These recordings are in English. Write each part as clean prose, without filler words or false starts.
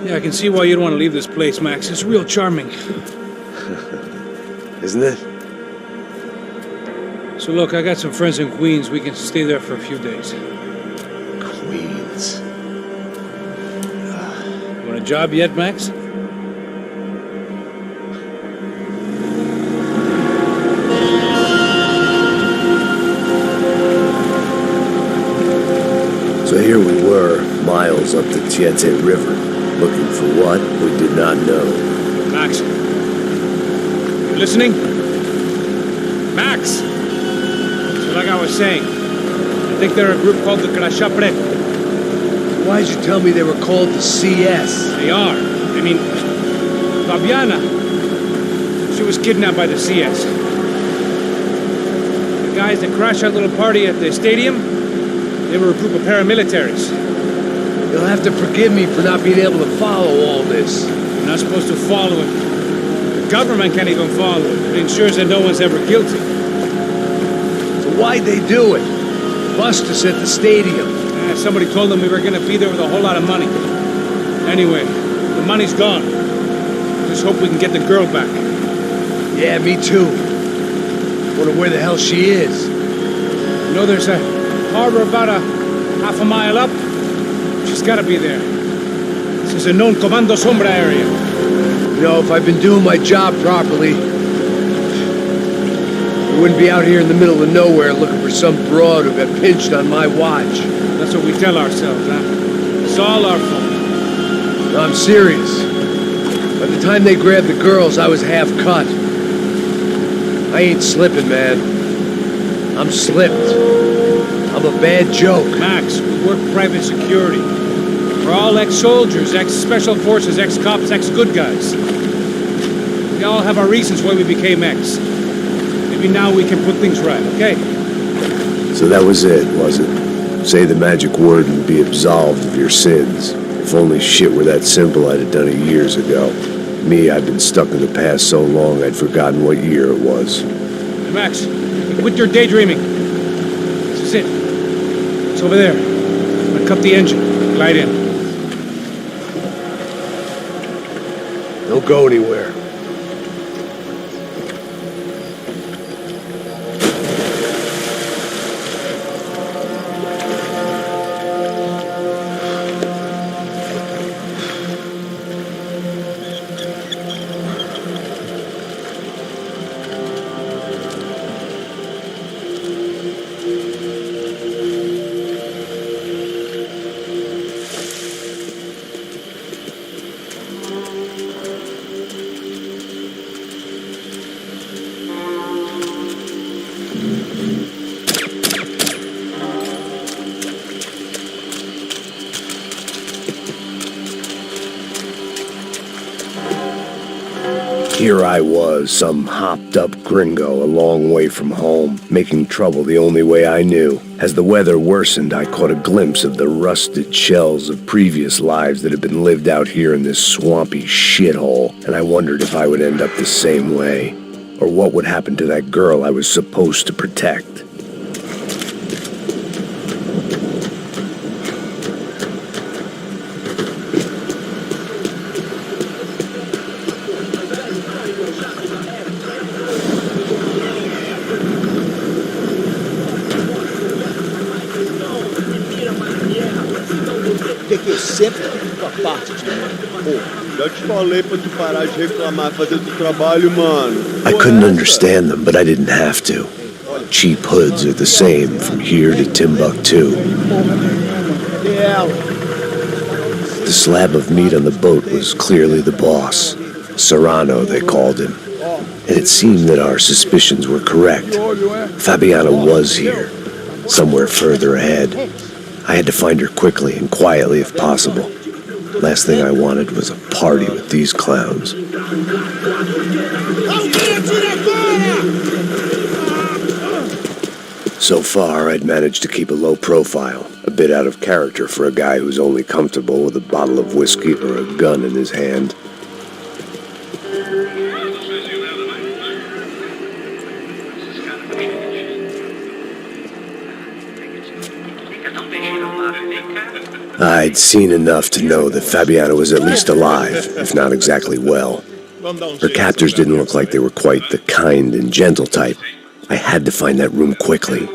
Yeah, I can see why you don't want to leave this place, Max. It's real charming. Isn't it? So look, I got some friends in Queens. We can stay there for a few days. Queens. You want a job yet, Max? So here we were, miles up the Tietze River, looking for what we did not know. Max. You listening? Max! So like I was saying, I think they're a group called the Crashapret. Why'd you tell me they were called the CS? They are. I mean, Fabiana. She was kidnapped by the CS. The guys that crashed our little party at the stadium, they were a group of paramilitaries. You'll have to forgive me for not being able to follow all this. You're not supposed to follow it. The government can't even follow it. It ensures that no one's ever guilty. So why'd they do it? Bust us at the stadium. Somebody told them we were gonna be there with a whole lot of money. Anyway, the money's gone. Just hope we can get the girl back. Yeah, me too. Wonder where the hell she is. You know, there's a harbor about a half a mile up. She's gotta be there. This is a known Comando Sombra area. You know, if I'd been doing my job properly, I wouldn't be out here in the middle of nowhere looking for some broad who got pinched on my watch. That's what we tell ourselves, huh? It's all our fault. No, I'm serious. By the time they grabbed the girls, I was half cut. I ain't slipping, man. I'm slipped. I'm a bad joke. Max, we work private security. We're all ex-soldiers, ex-special forces, ex-cops, ex-good guys. We all have our reasons why we became ex. Maybe now we can put things right, okay? So that was it, was it? Say the magic word and be absolved of your sins. If only shit were that simple, I'd have done it years ago. Me, I've been stuck in the past so long I'd forgotten what year it was. Hey, Max, quit your daydreaming. This is it. It's over there. I'm gonna cut the engine. Glide in. Don't go anywhere. Here I was, some hopped-up gringo a long way from home, making trouble the only way I knew. As the weather worsened, I caught a glimpse of the rusted shells of previous lives that had been lived out here in this swampy shithole, and I wondered if I would end up the same way, or what would happen to that girl I was supposed to protect. Sempre tua parte de mim. Já te falei pra tu parar de reclamar, fazer teu trabalho, mano. I couldn't understand them, but I didn't have to. Cheap hoods are the same from here to Timbuktu. The slab of meat on the boat was clearly the boss. Serrano, they called him. And it seemed that our suspicions were correct. Fabiana was here, somewhere further ahead. I had to find her quickly and quietly if possible. Last thing I wanted was a party with these clowns. So far, I'd managed to keep a low profile, a bit out of character for a guy who's only comfortable with a bottle of whiskey or a gun in his hand. I'd seen enough to know that Fabiana was at least alive, if not exactly well. Her captors didn't look like they were quite the kind and gentle type. I had to find that room quickly.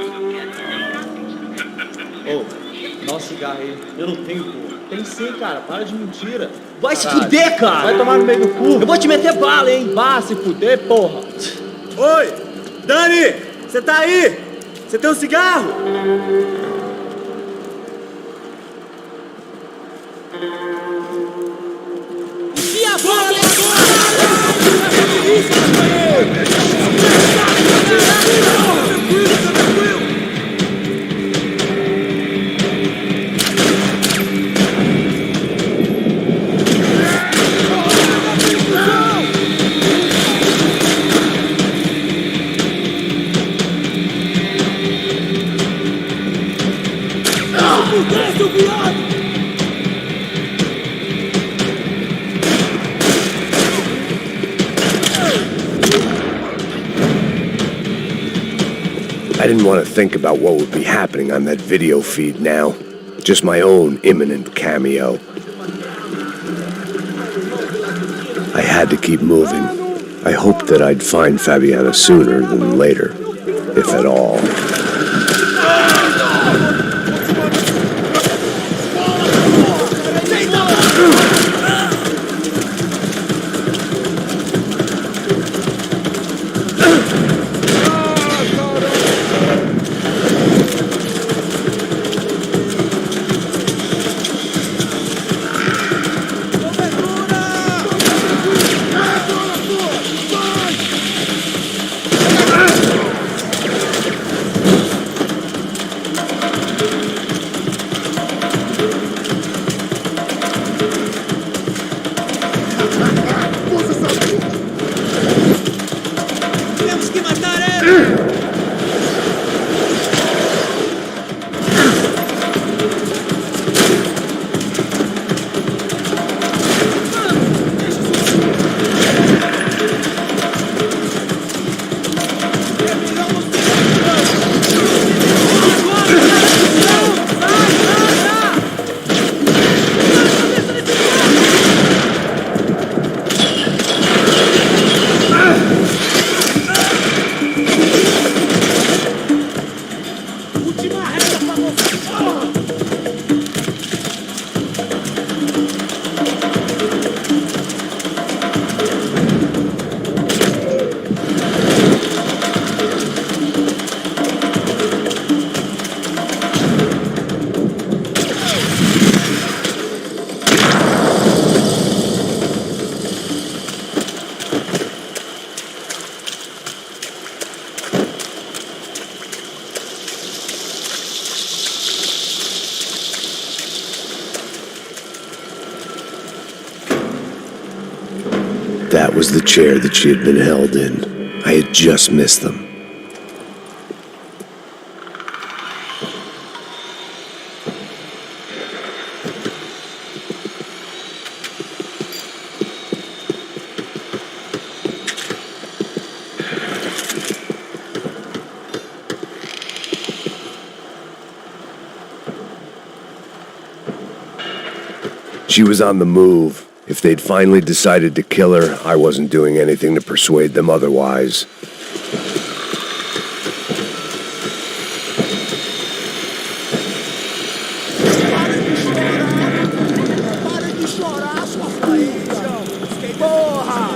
Ô, dá um cigarro aí. Eu não tenho, pô. Tem sim, cara. Para de mentira. Vai se Caralho. fuder, cara. Vai tomar no meio do cu. Eu vou te meter bala, hein. Vá se fuder, porra. Oi! Dani! Você tá aí? Você tem um cigarro? Enfia a bola, I didn't want to think about what would be happening on that video feed now. Just my own imminent cameo. I had to keep moving. I hoped that I'd find Fabiana sooner than later, if at all. That was the chair that she had been held in. I had just missed them. She was on the move. If they'd finally decided to kill her, I wasn't doing anything to persuade them otherwise. Para de chorar, sua puta! Porra!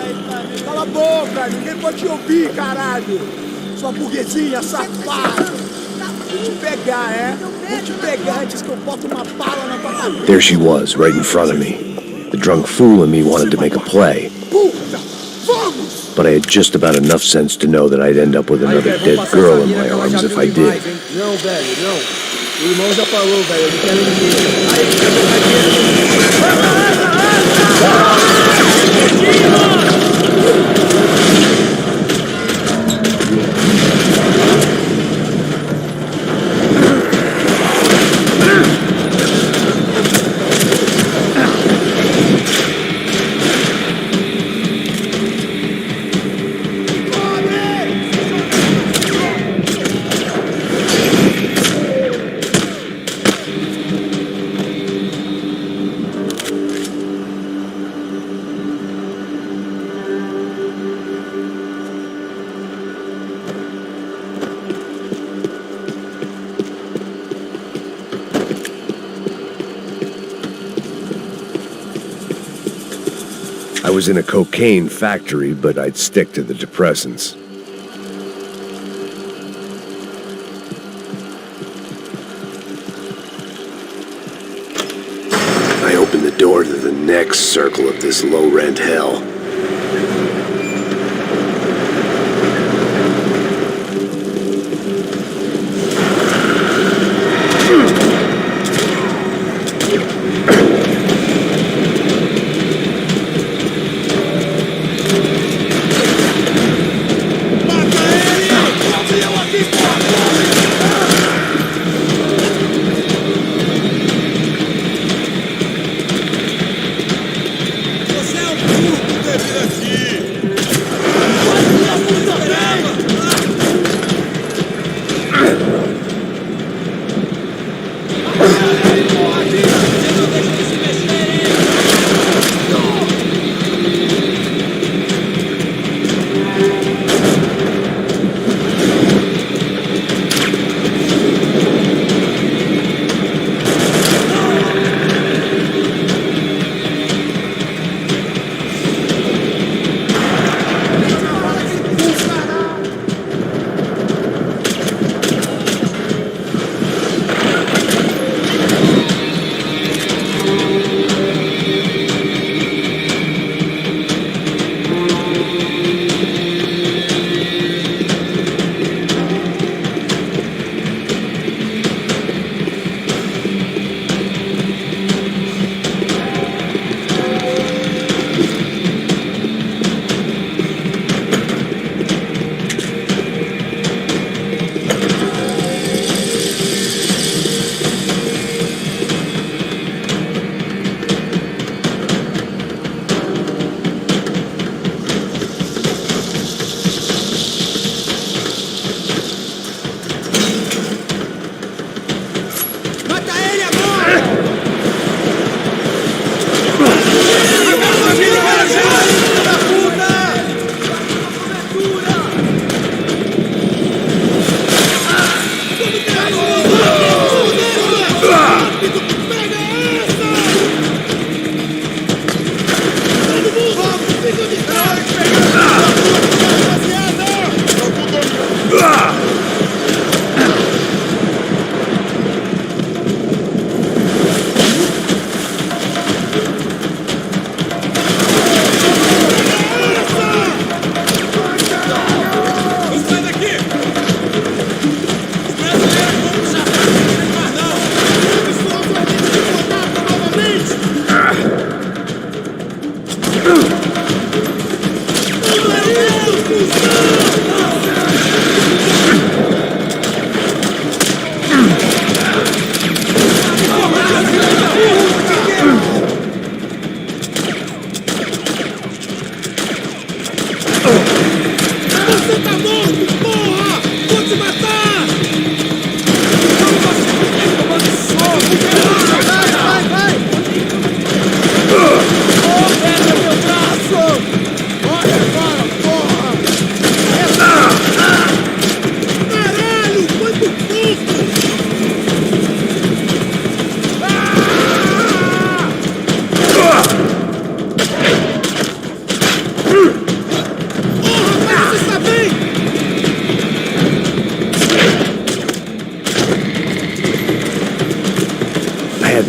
Cala a boca! Ninguém pode te ouvir, caralho! Sua burguesinha safada! Vou te pegar, é? Vou te pegar antes que eu boto uma bala na tua cabeça! There she was, right in front of me. The drunk fool in me wanted to make a play. Puta! Vamos! But I had just about enough sense to know that I'd end up with another dead girl in my arms if I did. Não, velho, não. O irmão já falou, velho. Eu não quero ninguém. I was in a cocaine factory, but I'd stick to the depressants. I opened the door to the next circle of this low-rent hell.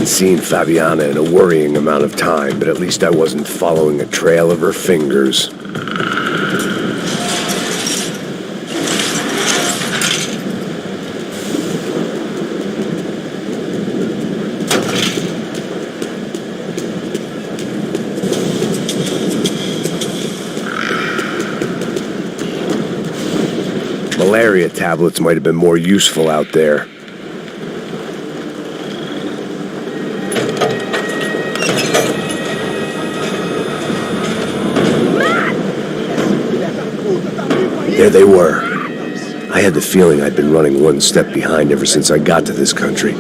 Seen Fabiana in a worrying amount of time, but at least I wasn't following a trail of her fingers. Malaria tablets might have been more useful out there. There they were. I had the feeling I'd been running one step behind ever since I got to this country.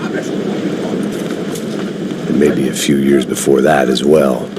And maybe a few years before that as well.